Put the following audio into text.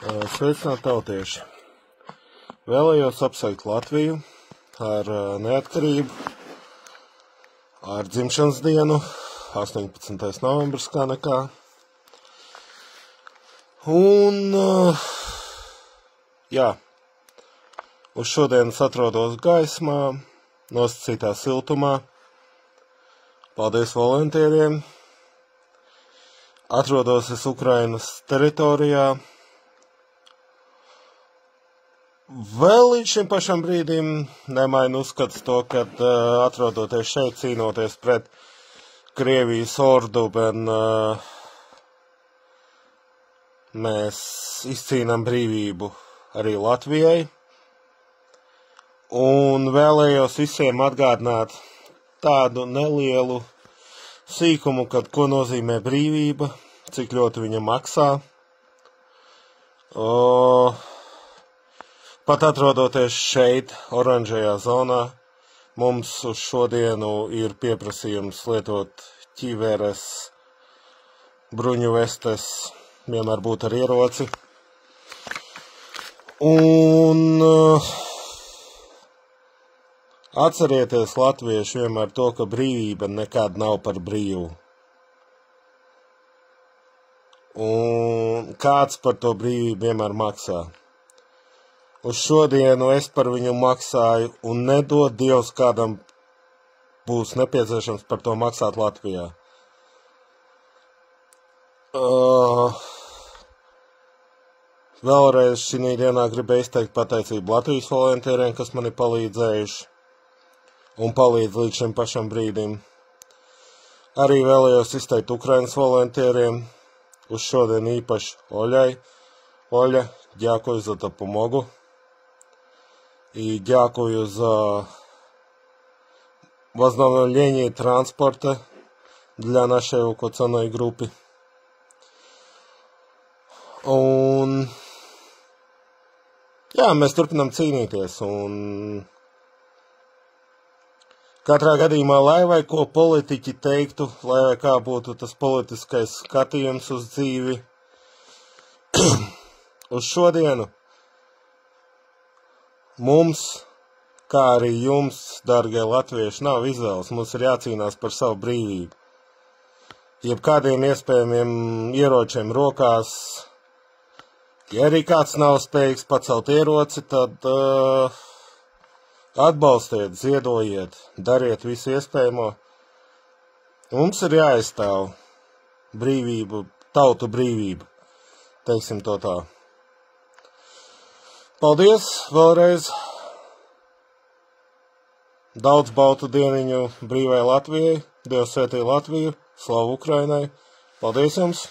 Sveicināti tautieši! Vēlējos apsveikt Latviju ar neatkarību, ar dzimšanas dienu, 18. novembris kā nekā. Un, uz šodienas atrodos gaismā, nosacītā siltumā. Paldies volontieriem! Atrodos es Ukrainas teritorijā. Vēl līdz šim pašam brīdim nemaina uzskats to, ka atrodoties šeit cīnoties pret Krievijas ordu, mēs izcīnām brīvību arī Latvijai. Un vēlējos visiem atgādināt tādu nelielu sīkumu, kad ko nozīmē brīvība, cik ļoti viņa maksā. Pat atrodoties šeit, oranžajā zonā, mums uz šodienu ir pieprasījums lietot ķiveres, bruņu vestes, vienmēr būt ar ieroci. Un atcerieties, latvieši, vienmēr to, ka brīvība nekad nav par brīvu. Un kāds par to brīvību vienmēr maksā. Uz šodienu es par viņu maksāju, un nedod Dievs kādam būs nepieciešams par to maksāt Latvijā. Vēlreiz šī dienā gribēju izteikt pateicību Latvijas volontieriem, kas man ir palīdzējuši un palīdz līdz šim pašam brīdim. Arī vēlējos izteikt Ukrainas volontieriem, uz šodien īpaši Oļai. Oļa, ďakuj za допомогу. И дякую за возобновление транспорта для нашей эвакуационной группы. Un, mēs turpinām cīnīties, un katrā gadījumā, lai vai ko politiķi teiktu, lai vai kā būtu tas politiskais skatījums uz dzīvi, uz šodienu, mums, kā arī jums, dargie latvieši, nav izvēles. Mums ir jācīnās par savu brīvību. Jebkādiem iespējamiem ieročiem rokās, ja arī kāds nav spējīgs pacelt ieroci, tad atbalstiet, ziedojiet, dariet visu iespējamo. Mums ir jāaizstāv brīvību, tautu brīvību, teiksim to tā. Paldies vēlreiz! Daudz baltu dieniņu brīvai Latvijai, Dievs svētī Latviju, slavu Ukrainai! Paldies jums!